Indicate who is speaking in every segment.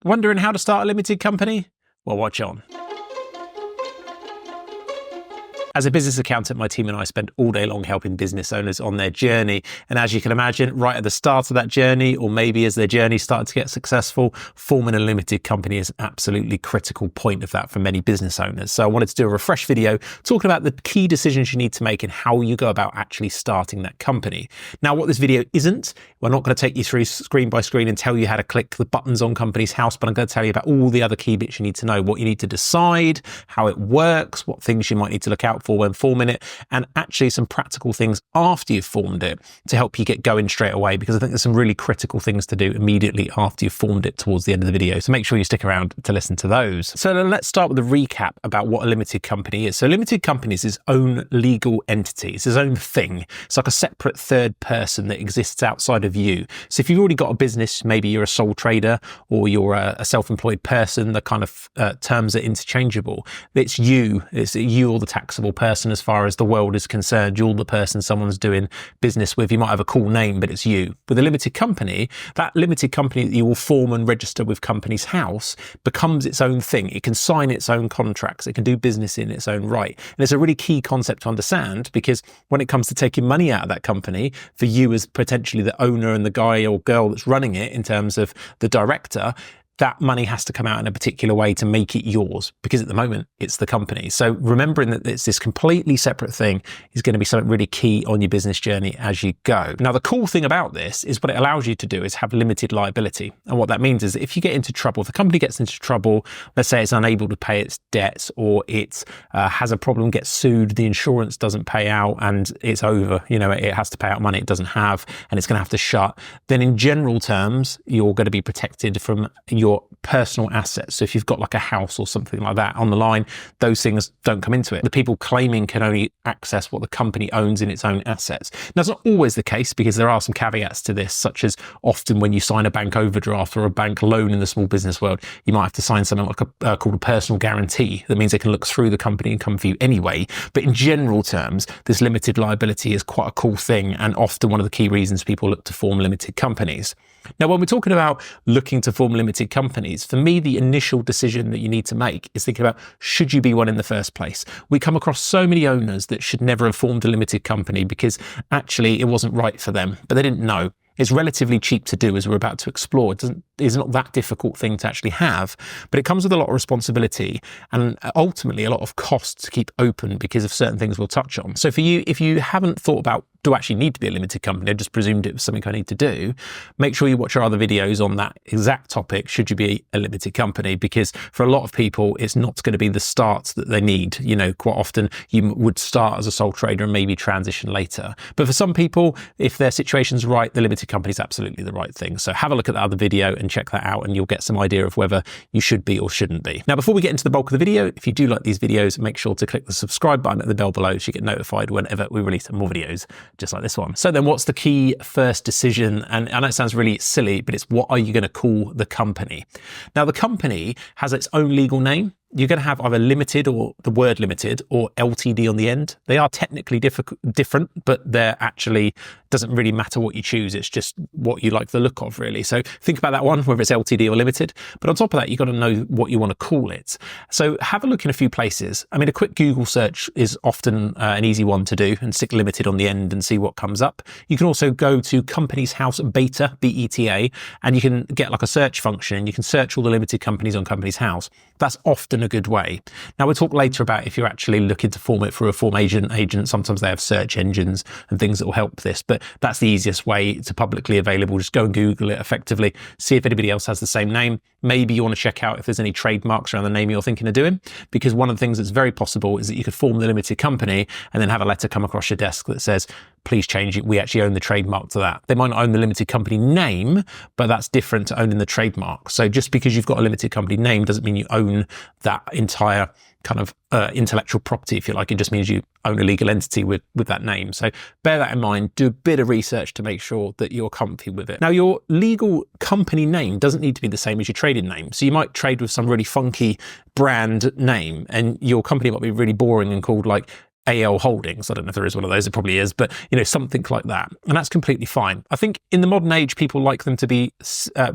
Speaker 1: Wondering how to start a limited company? Well, watch on. As a business accountant, my team and I spend all day long helping business owners on their journey. And as you can imagine, right at the start of that journey, or maybe as their journey started to get successful, forming a limited company is an absolutely critical point of that for many business owners. So I wanted to do a refresh video talking about the key decisions you need to make and how you go about actually starting that company. Now, what this video isn't, we're not going to take you through screen by screen and tell you how to click the buttons on Companies House, but I'm going to tell you about all the other key bits you need to know, what you need to decide, how it works, what things you might need to look out for when forming it, and actually some practical things after you've formed it to help you get going straight away, because I think there's some really critical things to do immediately after you've formed it towards the end of the video. So make sure you stick around to listen to those. So then let's start with a recap about what a limited company is. So limited company is its own legal entity. It's its own thing. It's like a separate third person that exists outside of you. So if you've already got a business, maybe you're a sole trader or you're a self-employed person, the kind of terms are interchangeable. It's you or the taxable person as far as the world is concerned. You're the person someone's doing business with. You might have a cool name, but it's you. With a limited company, that limited company that you will form and register with Companies House becomes its own thing. It can sign its own contracts. It can do business in its own right. And it's a really key concept to understand, because when it comes to taking money out of that company, for you as potentially the owner and the guy or girl that's running it in terms of the director, that money has to come out in a particular way to make it yours, because at the moment it's the company. So remembering that it's this completely separate thing is going to be something really key on your business journey as you go. Now, the cool thing about this is what it allows you to do is have limited liability. And what that means is that if you get into trouble, if the company gets into trouble, let's say it's unable to pay its debts, or it has a problem, gets sued, the insurance doesn't pay out and it's over, it has to pay out money it doesn't have and it's going to have to shut, then in general terms, you're going to be protected from your personal assets. So if you've got like a house or something like that on the line, those things don't come into it. The people claiming can only access what the company owns in its own assets. Now, it's not always the case, because there are some caveats to this, such as often when you sign a bank overdraft or a bank loan in the small business world, you might have to sign something like called a personal guarantee. That means they can look through the company and come for you anyway. But in general terms, this limited liability is quite a cool thing, and often one of the key reasons people look to form limited companies. Now, when we're talking about looking to form limited companies, for me, the initial decision that you need to make is thinking about, should you be one in the first place? We come across so many owners that should never have formed a limited company because actually it wasn't right for them, but they didn't know. It's relatively cheap to do, as we're about to explore. It's not that difficult thing to actually have, but it comes with a lot of responsibility and ultimately a lot of cost to keep open because of certain things we'll touch on. So for you, if you haven't thought about, do I actually need to be a limited company? I just presumed it was something I need to do. Make sure you watch our other videos on that exact topic. Should you be a limited company? Because for a lot of people, it's not going to be the start that they need. Quite often you would start as a sole trader and maybe transition later. But for some people, if their situation's right, the limited company is absolutely the right thing. So have a look at that other video and check that out, and you'll get some idea of whether you should be or shouldn't be. Now, before we get into the bulk of the video, if you do like these videos, make sure to click the subscribe button at the bell below so you get notified whenever we release more videos just like this one. So then what's the key first decision? And I know it sounds really silly, but it's, what are you going to call the company? Now, the company has its own legal name. You're going to have either limited or the word limited or LTD on the end. They are technically different, but they're actually, doesn't really matter what you choose. It's just what you like the look of, really. So think about that one, whether it's LTD or limited. But on top of that, you've got to know what you want to call it. So have a look in a few places. I mean, a quick Google search is often an easy one to do, and stick limited on the end and see what comes up. You can also go to Companies House Beta, BETA, and you can get like a search function and you can search all the limited companies on Companies House. That's often a good way. Now, we'll talk later about if you're actually looking to form it through a form agent. Sometimes they have search engines and things that will help this, but that's the easiest way. It's publicly available. Just go and Google it effectively, see if anybody else has the same name. Maybe you want to check out if there's any trademarks around the name you're thinking of doing, because one of the things that's very possible is that you could form the limited company and then have a letter come across your desk that says, please change it. We actually own the trademark to that. They might not own the limited company name, but that's different to owning the trademark. So just because you've got a limited company name doesn't mean you own that entire kind of intellectual property, if you like. It just means you own a legal entity with that name. So bear that in mind. Do a bit of research to make sure that you're comfy with it. Now, your legal company name doesn't need to be the same as your trading name. So you might trade with some really funky brand name and your company might be really boring and called like AL Holdings. I don't know if there is one of those, it probably is, but something like that. And that's completely fine. I think in the modern age, people like them to be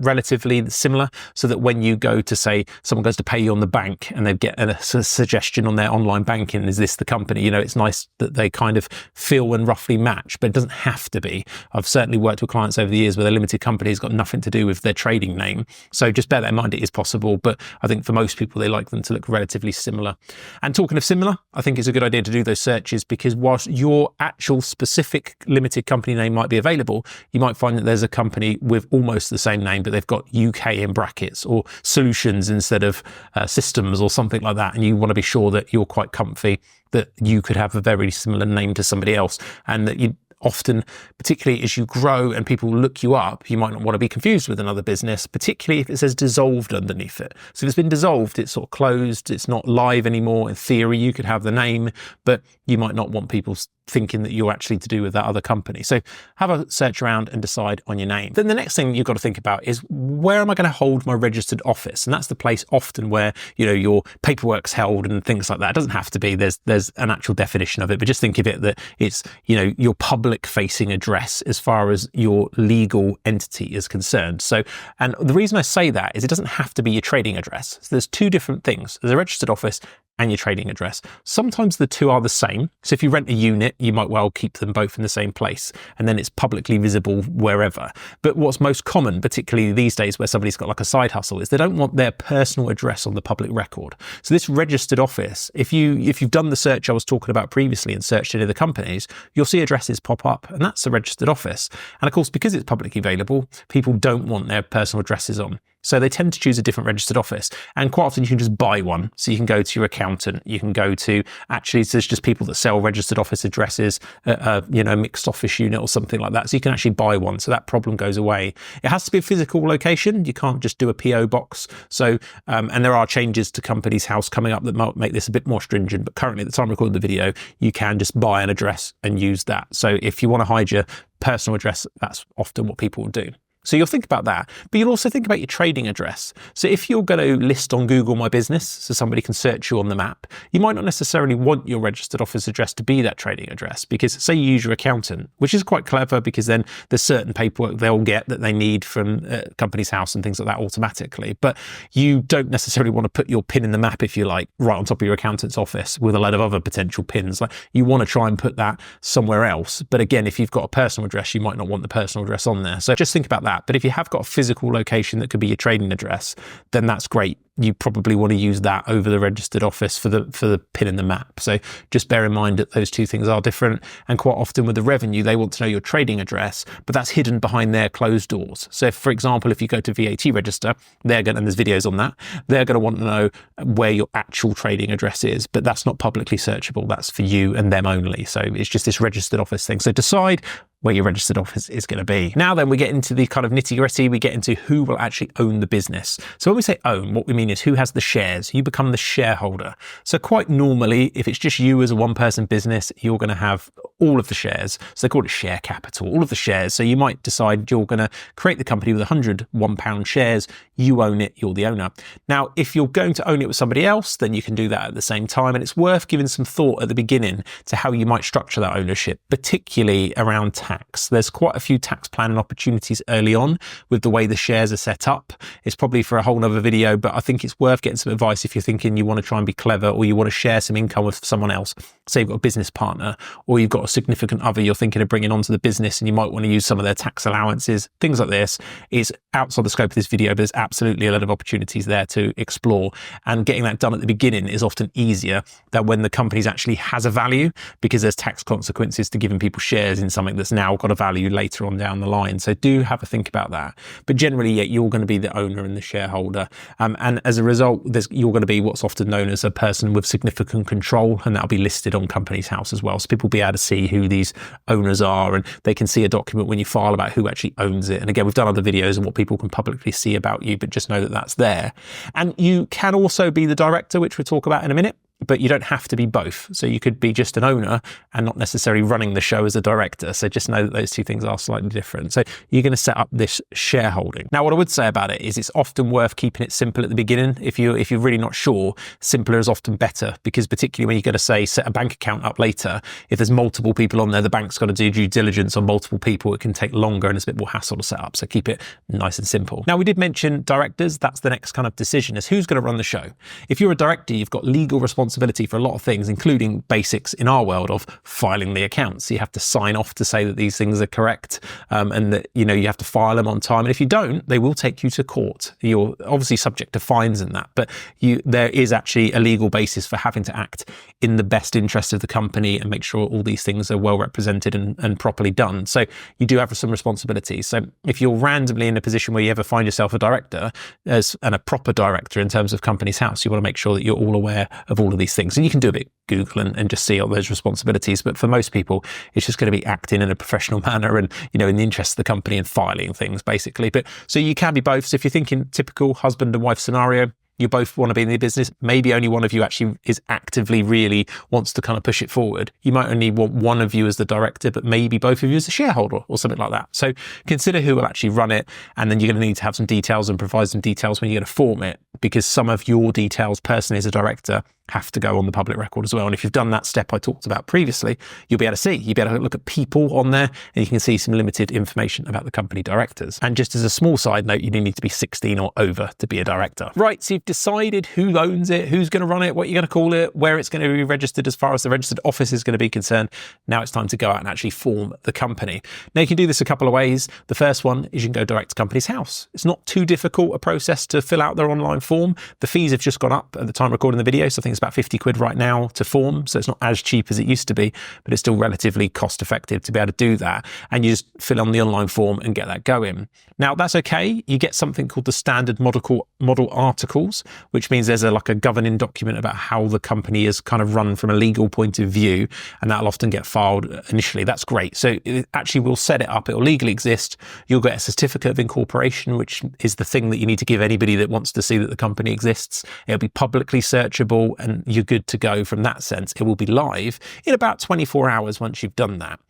Speaker 1: relatively similar, so that when you go to, say, someone goes to pay you on the bank and they get a suggestion on their online banking, is this the company? It's nice that they kind of feel and roughly match, but it doesn't have to be. I've certainly worked with clients over the years where their limited company has got nothing to do with their trading name. So just bear that in mind, it is possible, but I think for most people, they like them to look relatively similar. And talking of similar, I think it's a good idea to do those searches, because whilst your actual specific limited company name might be available, you might find that there's a company with almost the same name, but they've got UK in brackets or solutions instead of systems or something like that. And you want to be sure that you're quite comfy that you could have a very similar name to somebody else, and that you often, particularly as you grow and people look you up, you might not want to be confused with another business, particularly if it says dissolved underneath it. So if it's been dissolved, it's sort of closed, it's not live anymore. In theory, you could have the name, but you might not want people thinking that you're actually to do with that other company. So have a search around and decide on your name. Then the next thing you've got to think about is, where am I going to hold my registered office? And that's the place often where, your paperwork's held and things like that. It doesn't have to be, there's an actual definition of it, but just think of it that it's, your public facing address as far as your legal entity is concerned. So, and the reason I say that is it doesn't have to be your trading address. So there's two different things. There's a registered office and your trading address. Sometimes the two are the same. So if you rent a unit, you might well keep them both in the same place, and then it's publicly visible wherever. But what's most common, particularly these days where somebody's got like a side hustle, is they don't want their personal address on the public record. So this registered office, if you've done the search I was talking about previously and searched any of the companies, you'll see addresses pop up, and that's the registered office. And of course, because it's publicly available, people don't want their personal addresses on. So they tend to choose a different registered office, and quite often you can just buy one. So you can go to your accountant, you can go to, actually there's just people that sell registered office addresses, a mixed office unit or something like that. So you can actually buy one. So that problem goes away. It has to be a physical location. You can't just do a PO box. So, and there are changes to Companies House coming up that might make this a bit more stringent, but currently at the time of recording the video, you can just buy an address and use that. So if you want to hide your personal address, that's often what people will do. So you'll think about that, but you'll also think about your trading address. So if you're going to list on Google My Business, so somebody can search you on the map, you might not necessarily want your registered office address to be that trading address, because say you use your accountant, which is quite clever, because then there's certain paperwork they'll get that they need from Companies House and things like that automatically. But you don't necessarily want to put your pin in the map, if you like, right on top of your accountant's office with a load of other potential pins. Like, you want to try and put that somewhere else. But again, if you've got a personal address, you might not want the personal address on there. So just think about that. But if you have got a physical location that could be your trading address, then that's great. You probably want to use that over the registered office for the pin in the map. So just bear in mind that those two things are different. And quite often with the revenue, they want to know your trading address, but that's hidden behind their closed doors. So if, for example, if you go to VAT register, and there's videos on that, they're going to want to know where your actual trading address is, but that's not publicly searchable. That's for you and them only. So it's just this registered office thing. So decide where your registered office is going to be. Now then, we get into the kind of nitty-gritty. We get into who will actually own the business. So when we say own, what we mean is who has the shares. You become the shareholder. So quite normally, if it's just you as a one-person business, you're going to have all of the shares. So they call it share capital, all of the shares. So you might decide you're going to create the company with 100 £1 shares. You own it, you're the owner. Now, if you're going to own it with somebody else, then you can do that at the same time. And it's worth giving some thought at the beginning to how you might structure that ownership, particularly around tax. There's quite a few tax planning opportunities early on with the way the shares are set up. It's probably for a whole nother video, but I think it's worth getting some advice if you're thinking you want to try and be clever, or you want to share some income with someone else. Say you've got a business partner, or you've got a significant other you're thinking of bringing onto the business, and you might want to use some of their tax allowances. Things like this is outside the scope of this video, but there's absolutely a lot of opportunities there to explore. And getting that done at the beginning is often easier than when the company actually has a value, because there's tax consequences to giving people shares in something that's now got a value later on down the line. So do have a think about that. But generally, yeah, you're going to be the owner and the shareholder. And as a result, you're going to be what's often known as a person with significant control, and that'll be listed on Companies House as well. So people will be able to see who these owners are, and they can see a document when you file about who actually owns it. And again, we've done other videos on what people can publicly see about you, but just know that that's there. And you can also be the director, which we'll talk about in a minute. but you don't have to be both. So you could be just an owner and not necessarily running the show as a director. So just know that those two things are slightly different. So you're going to set up this shareholding. Now, what I would say about it is it's often worth keeping it simple at the beginning. If you're really not sure, simpler is often better, because particularly when you're going to say set a bank account up later, if there's multiple people on there, the bank's got to do due diligence on multiple people. It can take longer and it's a bit more hassle to set up. So keep it nice and simple. Now, we did mention directors. That's the next kind of decision, is who's going to run the show. If you're a director, you've got legal responsibility for a lot of things, including basics in our world of filing the accounts. You have to sign off to say that these things are correct, and that you have to file them on time. And if you don't, they will take you to court. You're obviously subject to fines and that, but there is actually a legal basis for having to act in the best interest of the company and make sure all these things are well represented and properly done. So you do have some responsibilities. So if you're randomly in a position where you ever find yourself a director and a proper director in terms of Companies House, you want to make sure that you're all aware of all of these things. And you can do a bit Google and just see all those responsibilities. But for most people, it's just going to be acting in a professional manner and, in the interest of the company and filing things, basically. But so you can be both. So if you're thinking typical husband and wife scenario, you both want to be in the business. Maybe only one of you actually is actively really wants to kind of push it forward. You might only want one of you as the director, but maybe both of you as a shareholder or something like that. So consider who will actually run it. And then you're going to need to have some details and provide some details when you're going to form it, because some of your details personally as a director have to go on the public record as well. And if you've done that step I talked about previously, you'll be able to see, you'll be able to look at people on there and you can see some limited information about the company directors. And just as a small side note, you do need to be 16 or over to be a director. Right, so you've decided who owns it, who's going to run it, what you're going to call it, where it's going to be registered as far as the registered office is going to be concerned. Now it's time to go out and actually form the company. Now you can do this a couple of ways. The first one is you can go direct to Companies House. It's not too difficult a process to fill out their online form. The fees have just gone up at the time recording the video, so I think it's about 50 quid right now to form, so it's not as cheap as it used to be, but it's still relatively cost effective to be able to do that. And you just fill on the online form and get that going. Now that's okay. You get something called the standard model articles, which means there's a governing document about how the company is kind of run from a legal point of view, and that'll often get filed initially. That's great. So it actually will set it up. It will legally exist. You'll get a certificate of incorporation, which is the thing that you need to give anybody that wants to see that the company exists. It'll be publicly searchable and you're good to go from that sense. It will be live in about 24 hours once you've done that.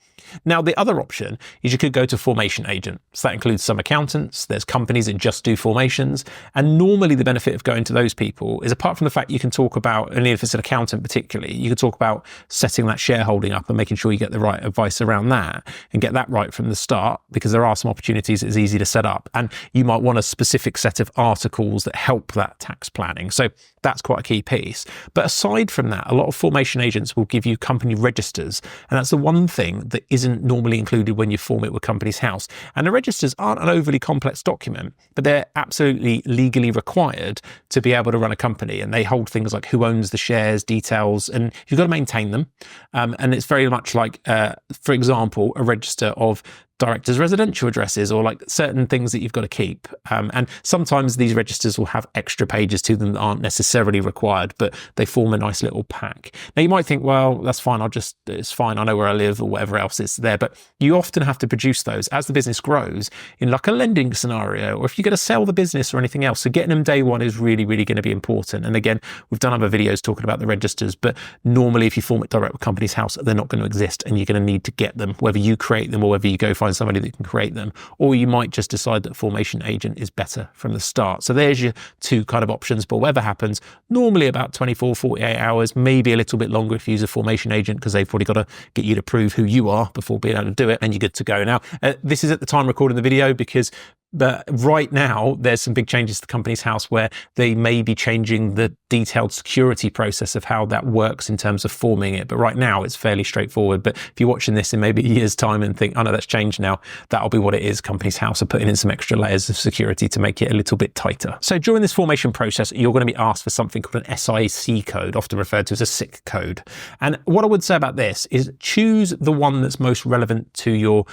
Speaker 1: Now, the other option is you could go to formation agent. So that includes some accountants. There's companies that just do formations. And normally the benefit of going to those people is, apart from the fact you can talk about, and if it's an accountant particularly, you can talk about setting that shareholding up and making sure you get the right advice around that and get that right from the start, because there are some opportunities it's easy to set up. And you might want a specific set of articles that help that tax planning. So that's quite a key piece. But aside from that, a lot of formation agents will give you company registers. And that's the one thing that isn't normally included when you form it with Companies House. And the registers aren't an overly complex document, but they're absolutely legally required to be able to run a company. And they hold things like who owns the shares, details, and you've got to maintain them. And it's very much like, for example, a register of directors' residential addresses, or like certain things that you've got to keep. And sometimes these registers will have extra pages to them that aren't necessarily required, but they form a nice little pack. Now you might think, well, that's fine. It's fine. I know where I live or whatever else is there. But you often have to produce those as the business grows in like a lending scenario, or if you're going to sell the business or anything else. So getting them day one is really, really going to be important. And again, we've done other videos talking about the registers, but normally if you form it direct with Companies House, they're not going to exist and you're going to need to get them, whether you create them or whether you go find somebody that can create them, or you might just decide that formation agent is better from the start. So there's your two kind of options. But whatever happens, normally about 24, 48 hours, maybe a little bit longer if you use a formation agent, because they've probably got to get you to prove who you are before being able to do it, and you're good to go. Now, this is at the time recording the video, because right now there's some big changes to Companies House where they may be changing the detailed security process of how that works in terms of forming it. But right now it's fairly straightforward. But if you're watching this in maybe a year's time and think, oh no, that's changed now, that'll be what it is. Companies House are putting in some extra layers of security to make it a little bit tighter. So during this formation process, you're going to be asked for something called an SIC code, often referred to as a SIC code. And what I would say about this is choose the one that's most relevant to your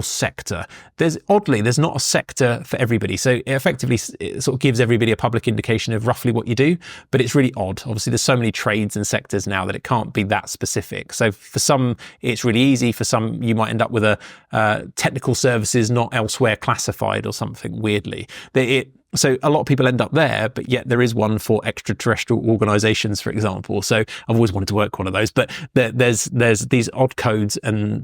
Speaker 1: sector. There's not a sector for everybody. So it effectively it sort of gives everybody a public indication of roughly what you do, but it's really odd. Obviously, there's so many trades and sectors now that it can't be that specific. So for some, it's really easy. For some, you might end up with a technical services not elsewhere classified or something weirdly. So a lot of people end up there, but yet there is one for extraterrestrial organizations, for example. So I've always wanted to work one of those, but there's these odd codes,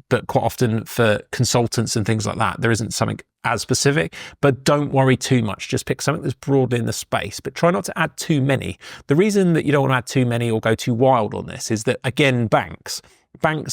Speaker 1: but quite often for consultants and things like that, there isn't something as specific. But don't worry too much. Just pick something that's broadly in the space, but try not to add too many. The reason that you don't want to add too many or go too wild on this is that, again, banks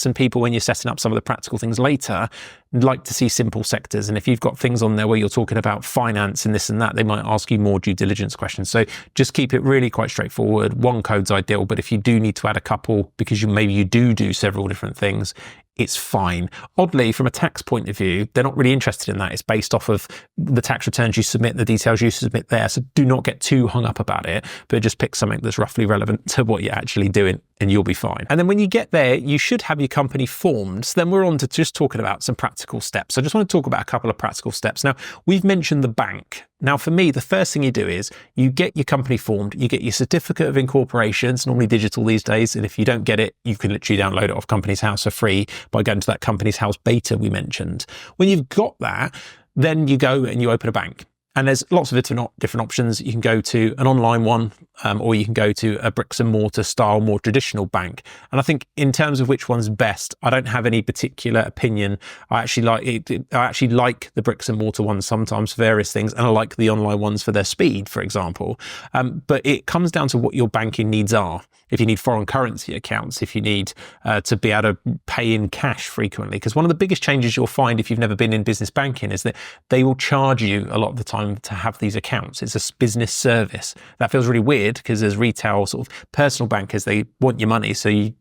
Speaker 1: and people, when you're setting up some of the practical things later, like to see simple sectors. And if you've got things on there where you're talking about finance and this and that, they might ask you more due diligence questions. So just keep it really quite straightforward. One code's ideal, but if you do need to add a couple because maybe you do several different things, it's fine. Oddly, from a tax point of view, they're not really interested in that. It's based off of the tax returns you submit, the details you submit there. So do not get too hung up about it, but just pick something that's roughly relevant to what you're actually doing and you'll be fine. And then when you get there, you should have your company formed. So then we're on to just talking about some practical steps. So I just want to talk about a couple of practical steps. Now, we've mentioned the bank. Now, for me, the first thing you do is you get your company formed, you get your certificate of incorporation. It's normally digital these days. And if you don't get it, you can literally download it off Companies House for free by going to that Companies House beta we mentioned. When you've got that, then you go and you open a bank. And there's lots of different options. You can go to an online one, or you can go to a bricks and mortar style, more traditional bank. And I think in terms of which one's best, I don't have any particular opinion. I actually like the bricks and mortar ones sometimes for various things, and I like the online ones for their speed, for example. But it comes down to what your banking needs are. If you need foreign currency accounts, if you need to be able to pay in cash frequently, because one of the biggest changes you'll find if you've never been in business banking is that they will charge you a lot of the time to have these accounts. It's a business service. That feels really weird because as retail sort of personal bankers, they want your money. So you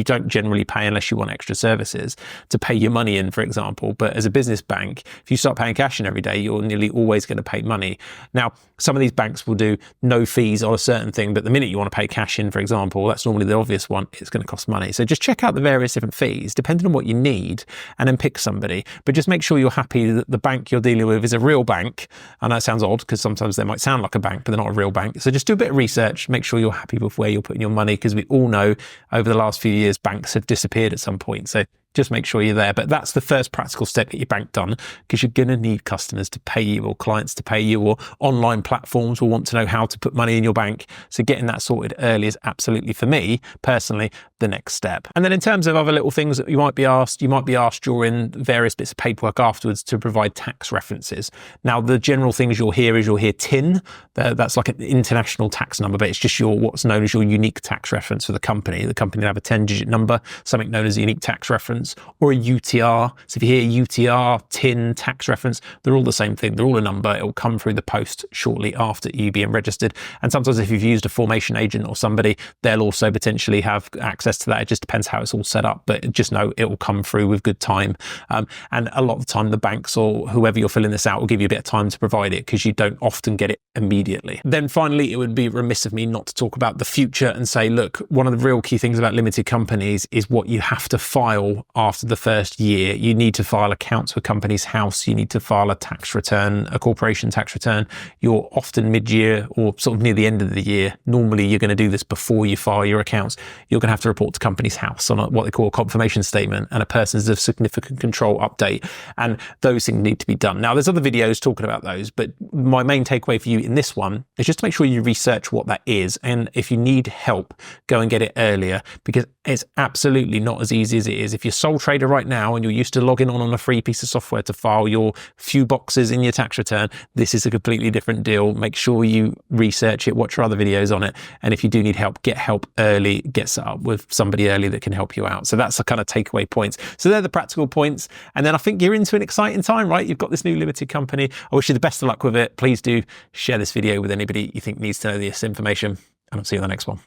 Speaker 1: don't generally pay unless you want extra services to pay your money in, for example. But as a business bank, if you start paying cash in every day, you're nearly always going to pay money. Now, some of these banks will do no fees on a certain thing, but the minute you want to pay cash in, for example, that's normally the obvious one, it's going to cost money. So just check out the various different fees, depending on what you need, and then pick somebody. But just make sure you're happy that the bank you're dealing with is a real bank. I know it sounds odd because sometimes they might sound like a bank, but they're not a real bank. So just do a bit of research, make sure you're happy with where you're putting your money, because we all know over the last few years, banks have disappeared at some point. So just make sure you're there. But that's the first practical step, get your bank done, because you're going to need customers to pay you or clients to pay you, or online platforms will want to know how to put money in your bank. So getting that sorted early is absolutely, for me personally, the next step. And then in terms of other little things that you might be asked during various bits of paperwork afterwards to provide tax references. Now, the general things you'll hear TIN. That's like an international tax number, but it's just what's known as your unique tax reference for the company. The company will have a 10-digit number, something known as a unique tax reference, or a UTR. So if you hear UTR, TIN, tax reference, they're all the same thing. They're all a number. It will come through the post shortly after you being registered. And sometimes if you've used a formation agent or somebody, they'll also potentially have access to that. It just depends how it's all set up, but just know it will come through with good time. And a lot of the time, the banks or whoever you're filling this out will give you a bit of time to provide it, because you don't often get it immediately. Then finally, it would be remiss of me not to talk about the future and say, look, one of the real key things about limited companies is what you have to file after the first year. You need to file accounts with Companies House. You need to file a tax return, a corporation tax return. You're often mid-year or sort of near the end of the year. Normally, you're going to do this before you file your accounts. You're going to have to report to Companies House on what they call a confirmation statement and a persons of significant control update. And those things need to be done. Now, there's other videos talking about those, but my main takeaway for you in this one is just to make sure you research what that is. And if you need help, go and get it earlier, because it's absolutely not as easy as it is. If you're sole trader right now and you're used to logging on a free piece of software to file your few boxes in your tax return, this is a completely different deal. Make sure you research it, watch our other videos on it. And if you do need help, get help early, get set up with somebody early that can help you out. So that's the kind of takeaway points. So they're the practical points. And then I think you're into an exciting time, right? You've got this new limited company. I wish you the best of luck with it. Please do share this video with anybody you think needs to know this information, and I'll see you in the next one.